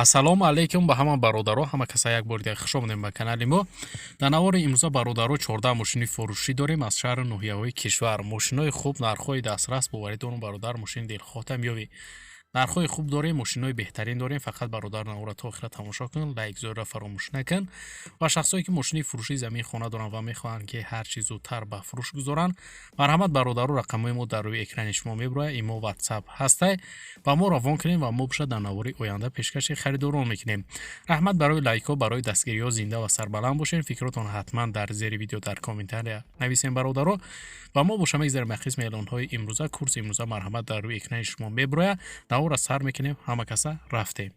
ассалому алайкум ба ҳама бародаро, ҳама каса як бори дига хуш омадем ба канали мо. Дар навори имрӯза бародаро 14 мошини фурӯшӣ дорем аз шаҳри ноҳияҳои кишвар. Мошинҳои хуб, нархҳои дастрас, боваридорум бародар, мошини дилхоҳтам ёвӣ. Нархҳои хуб дорем, мошинҳои беҳтарин дорем. Фақат бародар навора то охира тамошо кун, лайк зӯра фаромӯш накун. Ва шахсое ки мошини фурӯшии замини хона доранд ва мехоҳанд ки ҳар чӣ зудтар ба фурӯш гузоранд, марҳамат бародаро, рақамҳои мо дар рӯи экрани шумо мебурояд. Имо WhatsApp ҳастай ва мо равон кунем ва мо бошад дар навори оянда пешкаши харидорон мекунем. раҳмат барои лайкҳо, барои дастгириҳо зинда ва сарбаланд бошед. Фикротон ҳатман дар зери видео дар комментария нависем бародаро ва мо боша мегзарем ба қисми эълонҳои имрӯза. Курси имрӯза марҳамат дар рӯи экрани шумо мебурояд. навора сар мекунем, ҳама каса рафтем.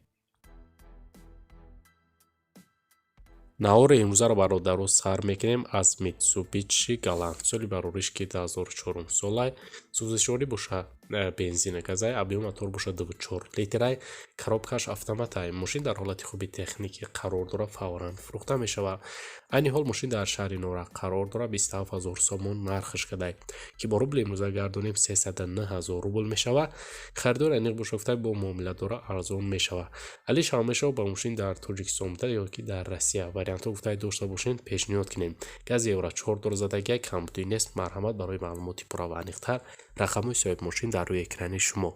навори имрӯзаро бародаро сар мекунем аз Mitsubishi Galant. соли барориш ки 2004 солай. сӯзишворӣ боша бензина газай, объем мотор боша 24 литрай, коробкаш автоматай. мошин дар ҳолати хуби техникӣ қарор дорад, фавран фурӯхта мешавад. айни ҳол мошин дар шаҳри Норак қарор дорад, 27000 сомон нархаш кадай ки бо рубли имрӯза гардонем 309000 рубл мешавад. харидор аниқ бошофтай бо муомиладора арзон мешавад. али шава мешавад ба мошин дар Тоҷикистон буда ё ки дар Россия. вариантҳо гуфтай дошта бошед, пешниҳод кунем. гази евро 4 задагия камбудӣ нест. марҳамат барои маълумоти пурра ва аниқтар рақамҳои соҳиби мошин дар рӯи экрани шумо.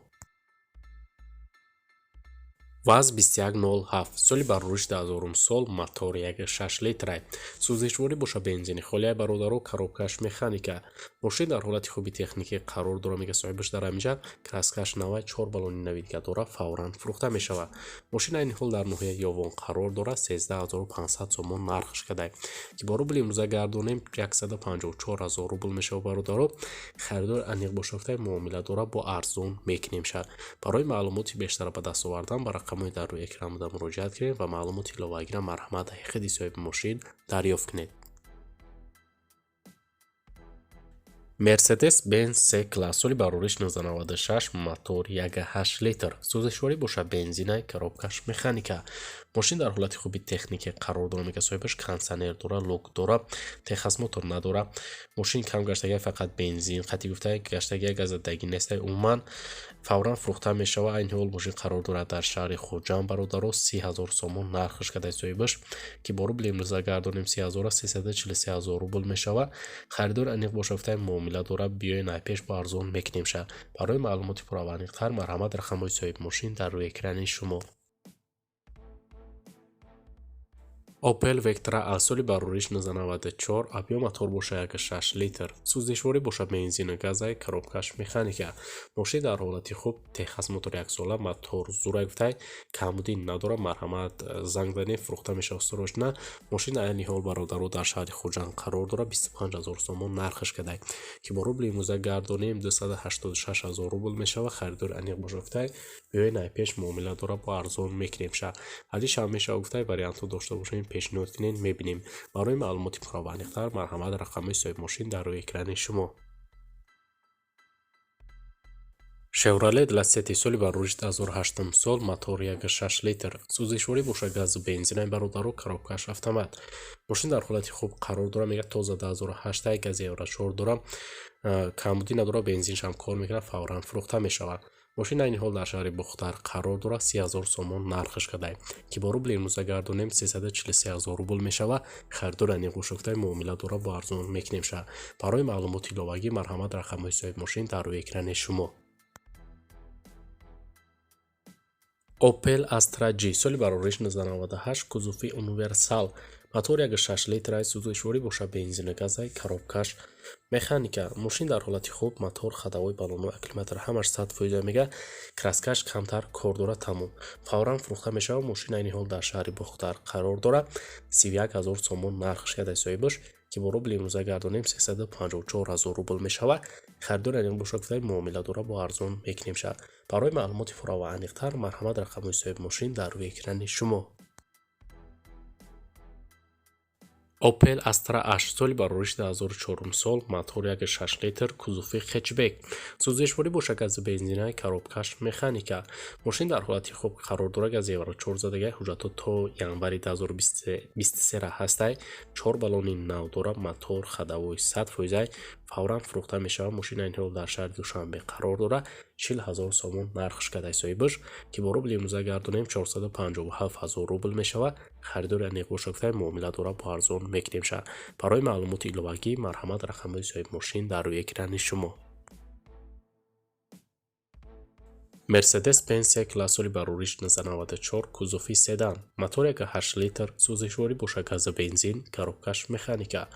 ВАЗ 2107 соли барориш 2000 сол, мотор 1.6 литрай. сӯзишворӣ боша бензини холияй бародаро, коробкаш механика. мошин дар ҳолати хуби техникӣ қарор дорад, мега соҳибаш дар ҳамиҷа краскаш навай 4 баллони навидга дорад, фавран фурӯхта мешавад. мошин айни ҳол дар ноҳияи Ёвон қарор дорад, 13500 сомон нархаш кадай ки бо рубли имрӯза гардонем 154000 рубл мешавад бародаро. харидор аниқ бошофтай муомила дорад, бо арзон мекунем шад. барои маълумоти бештар ба даст овардан ба рақамҳои дар рӯи экран буда муроҷиат кунед ва маълумоти иловагира марҳамат ҳақиқи соҳиби мошин дарёфт кунед. Mercedes Benz C-класс соли барориш 1996, мотор 1.8 литр. сӯзишворӣ боша бензинай, коробкаш механика. мошин дар ҳолати хуби техникӣ қарор дорад, мега соҳибаш кондиционер дора, лок дора, техас мотор надора. мошин кам гаштагия фақат бензин қатӣ гуфтай гаштагия газадагӣ нестай. умуман фавран фурӯхта мешавад. айни ҳол мошин қарор дорад дар шаҳри Хоҷанд бародаро, 30000 сомон нархаш кадай соҳибаш ки бо рубли имрӯза гардонем 3034000 рубл мешавад. харидор аниқ бошафтай муомила дорад, биёен айпеш бо арзон мекунем шад. барои маълумоти пурра ва аниқтар марҳамат рақамҳои соҳиби мошин дар рӯи экрани шумо. Opel Vectra аз соли барориш 1994, объем мотор боша 1.6 литр. сӯзишворӣ боша бензин газай, коробкаш механика. мошин дар ҳолати хуб, техас мотор 1 сола, мотор зурай гуфтай камбудӣ надорад, марҳамат занг занед фурӯхта мешавад сорочна. мошин айни ҳол бародаро дар шаҳри Хоҷанд қарор дорад, 25000 сомон нархаш кадай ки бо рубли имрӯза гардонем 286000 рубл мешавад. харидор аниқ бошафтай биёен айпеш муомила дорад, бо арзон мекунем шад. али шава мешавад гуфтай вариантҳо дошта бошем, пешниҳод кунед, мебинем. барои маълумоти пурра ва аниқтар марҳамат рақамҳои соҳиби мошин дар рӯи экрани шумо. Chevrolet Lacetti соли барориш 2008 сол, мотор 1.6 литр. сӯзишворӣ боша газу бензинай бародаро, коробкаш автомат. мошин дар ҳолати хуб қарор дорад, мега тоза 2008 гази евро 4 дорад, камбудӣ надорад, бензиншам кор мекунад, фавран фурӯхта мешавад. мошин айни ҳол дар шаҳри Бухтар қарор дорад, 30000 сомон нархаш кадай ки бо рубли имрӯза гардонем 343000 рубл мешавад. харидор аниқ бошофтай муомила дорад, бо арзон мекунем шад. барои маълумоти иловагӣ марҳамат рақамҳои соҳиби мошин дар рӯи экрани шумо. Opel Astra G соли барориш 1998, кузуфи универсал, мотор 1.6 литрай. сӯзишворӣ боша бензин газай, коробкаш механика. мошин дар ҳолати хуб, мотор, хадавои баллону акклиматор ҳамаш 100% мега, краскаш камтар кор дорад, тамом. фавран фурӯхта мешавад. мошин айни ҳол дар шаҳри Бухтар қарор дорад, 31000 сомон нархаш кадай соҳибаш ки бо рубли имрӯза гардонем 354000 рубл мешавад. харидор аниқ боша гуфтай муомила дорад, бо арзон мекунем шад. барои маълумоти пурра ва аниқтар марҳамат рақамҳои соҳиби мошин дар рӯи экрани шумо. Opel Astra H соли барориш 2004 сол, мотор 1.6 литр, кузуфи хетчбек. сӯзишворӣ боша гази бензинай, коробкаш механика. мошин дар ҳолати хуб қарор дорад, гази евро 4 задагай, ҳуҷҷатҳо то январи 2023 ҳастай, 4 баллони нав дорад, мотор, хадавои 100%, фавран фурӯхта мешавад. Мошина ин ҳол дар шаҳри Душанбе қарор дорад. 40,000 сомон нархш кадай соҳибаш ки бо рубли имрӯза гардонем 457,000 рубл мешавад. Харидори аниқ бошад муомила дора бо арзон мекунемша. Барои маълумоти иловагӣ марҳамат рақамҳои соҳиби мошин дар рӯи экрани шумо. Mercedes-Benz C-класс соли барориш 1994 кузофи седан, мотори 8 литр, сӯзишворӣ бошад гази бензин, коробкаш механика.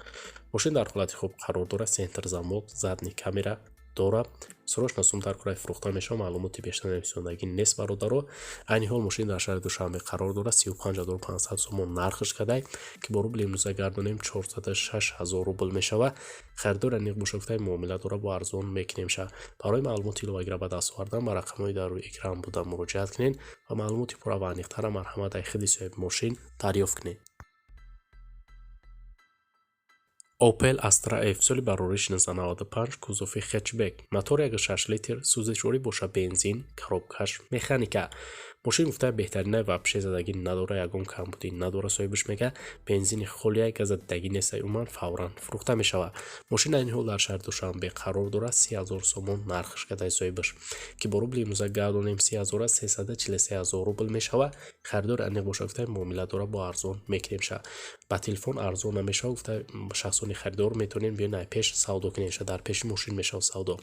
Мошин дар ҳолати хуб қарор дорад, сентр замок, задни камера дорад. Срочно сум дар кораи фурӯхта мешавад. Маълумоти бештар нависондагӣ нест бародаро. Айни ҳол мошин дар шаҳри Душанбе қарор дорад. 35500 сомон нархш кадай ки бо рубли имрӯза гардонем 406,000 рубл мешавад. Харидор аниқ бошад муомила дора бо арзон мекунемша. Барои маълумоти иловагира ба даст овардан ба рақамҳои дар рӯи экран буда муроҷиат кунед ва маълумоти пурра ва аниқтара марҳамат дар худи соҳиби мошин дарёфт кунед. Opel Astra F соли барориш 1995 кузофи хетчбек, мотори 6 литр, сӯзишворӣ бошад бензин, коробкаш механика. мошин гуфта беҳтарина вообще задагӣ надора, ягон камбудӣ надора соҳибаш мега. Бензини холия газадагӣ несай уман фавран фурӯхта мешавад. мошин айни ҳол дар шаҳри Душанбе қарор дорад. 30,000 сомон нархш кадай соҳибаш ки бо рубли имрӯза гардонем 3,343,000 рубл мешавад. харидор аниқ бошад гуфта муомила дора бо арзон мекунемша. ба телефон арзон намешавад. гуфта шахсони харидор метонем биён ай пеш савдо кунемша. дар пеши мошин мешавад савдо.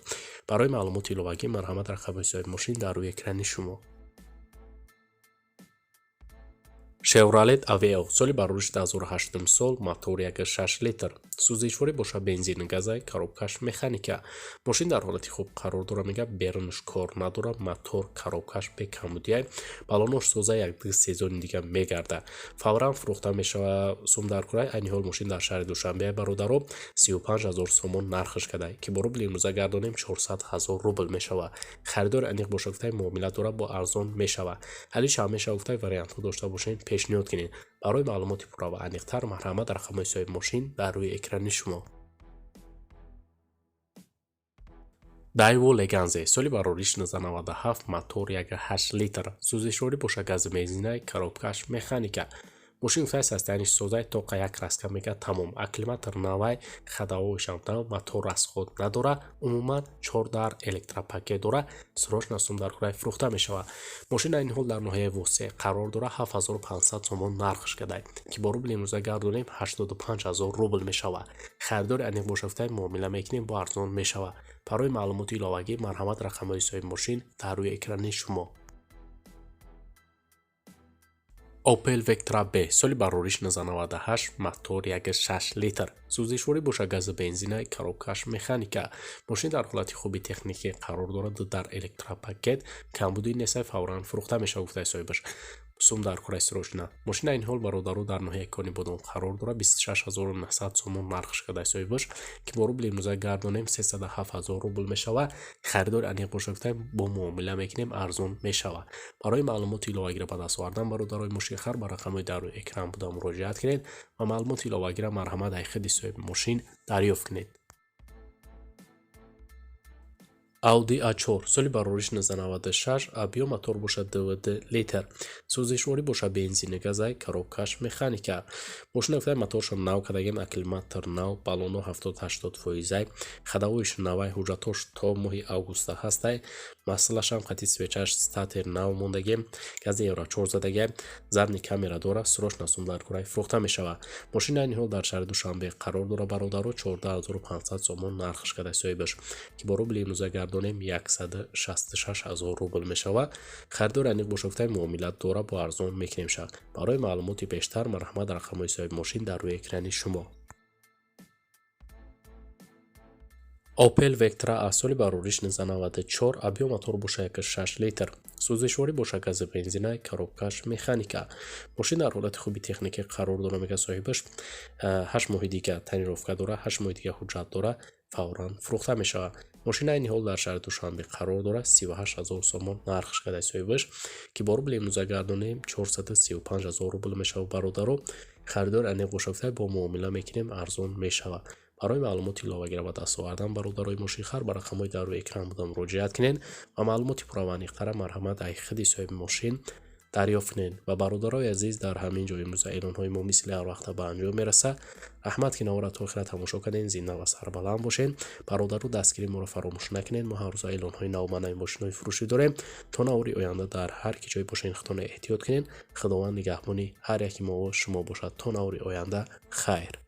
барои маълумоти иловагӣ марҳамат рақамҳои соҳиби мошин дар рӯи экрани шумо. Chevrolet Aveo соли барориш 2008 сол, мотори 6 литр, сӯзишворӣ бошад бензин, газай, коробкаш механика. мошин дар ҳолати хуб қарор дора, мега бернш кор надора, мотор, коробкаш бекамудияй, балонош соза як сезони дига мегарда. фавран фурӯхта мешавад. сум дар курай. айни ҳол мошин дар шаҳри Душанбе бародаро 35,000 сомон нархш кадай ки бо рубли имрӯза гардонем 400,000 рубл мешавад. харидор аниқ бошад гуфтай муомила дора бо арзон мешавад. ҳалиш ҳамеша гуфтай вариантҳо дошта бошед пешниҳод кунед. барои маълумоти пурра ва аниқтар марҳамат рақамҳои соҳиби мошин дар рӯи экрани шумо. Daewoo Leganze соли барориш 1997 мотор 8 литр, сӯзишворӣ бошад гази бензинай, коробкаш механика. мошин гуфтай састаяниш созай тоқа як раска мега тамом. акклиматор навай, хадаҳоишам нав, мотор расход надора. умуман 4 дар электропакет дора. срочно сум дар кураи фурӯхта мешавад. мошин айни ҳол дар ноҳияи восеъ қарор дора. 7500 сомон нархш кадай ки бо рубли имрӯза гардонем 85,000 рубл мешавад. харидори аниқ бошад гуфтай муомила мекунем бо арзон мешавад. барои маълумоти иловагӣ марҳамат рақамҳои соҳиби мошин дар рӯи экрани шумо. Opel Vectra B соли барориш 1998 мотор 6 литр, сӯзишворӣ бошад гази бензинай, коробкаш механика. мошин дар ҳолати хуби техникӣ қарор дорад. дар электропакет камбудӣ несай фавран фурӯхта мешавад гуфтай соҳибаш. сум дар кураи срочна. мошин айни ҳол бародаро дар ноҳияи Кони Бодом қарор дорад. 26900 сомон нархш кадай соҳибаш ки бо рубли имрӯза гардонем 307,000 рубл мешавад. харидори аниқ бошад гуфтай бо муомила мекунем арзон мешавад. барои маълумоти иловагира ба даст овардан бародарои мошинхар ба рақамҳои дар рӯи экран буда муроҷиат кунед ва маълумоти иловагира марҳамат дар худи соҳиби мошин дарёфт кунед. Audi A4 соли барориш 1996, объем мотор бошад 2 литр, сӯзишворӣ бошад бензини газай, коробкаш механика. мошина гуфтай моторшо нав кадагем, акклиматор нав, балоно 70-80%, хадаҳоиш навай, ҳуҷҷатош то моҳи августа ҳастай, масъалашам хати свечаш статер нав мондагем, гази евро 4 задагем, задни камера дора. срочно сум дар кураи фурӯхта мешавад. мошина айни ҳол дар шаҳри Душанбе қарор дора. бародаро 14500 сомон нархш кадай соҳибаш ки бо рубли имрӯза гардонем 166,000 рубл мешавад. харидори аниқ бошад гуфтай муомила дора бо арзон мекунемша. барои маълумоти бештар марҳамат рақамҳои соҳиби мошин дар рӯи экрани шумо. Opel Vectra A соли барориш 1994, объем мотор бошад 6 литр, сӯзишворӣ бошад гази бензинай, коробкаш механика. мошин дар ҳолати хуби техникӣ қарор дора, мега соҳибаш 8 моҳи дига танировка дора, 8 моҳи дига ҳуҷҷат дора, фавран фурӯхта мешавад. мошина айни ҳол дар шаҳри Душанбе қарор дора. 38000 сомон нархш кадай соҳибаш ки бо рубли имрӯза гардонем 435,000 рубл мешавад. бародаро харидори аниқ бошад гуфтай бо муомила мекунем арзон мешавад. барои маълумоти иловагира ба даст овардан бародарои мошинхар ба рақамҳои дар рӯи экран буда муроҷиат кунед ва маълумоти пурра ва аниқтара марҳамат дар худи соҳиби мошин дарёфт кунед ва бародарои азиз дар ҳамин ҷо имрӯза эълонҳои мо мисли ҳар вақта ба анҷом мераса. раҳмат ки навора то охира тамошо кардед. зинда ва сарбаланд бошед. бародару дастгири моро фаромӯш накунед. мо ҳар рӯза эълонҳои нав ба нави мошинҳои фурӯшӣ дорем. то навори оянда дар ҳар ки ҷой бошед худтонро эҳтиёт кунед. худованд нигаҳбони ҳар яки мо шумо бошад то навори оянда. хайр.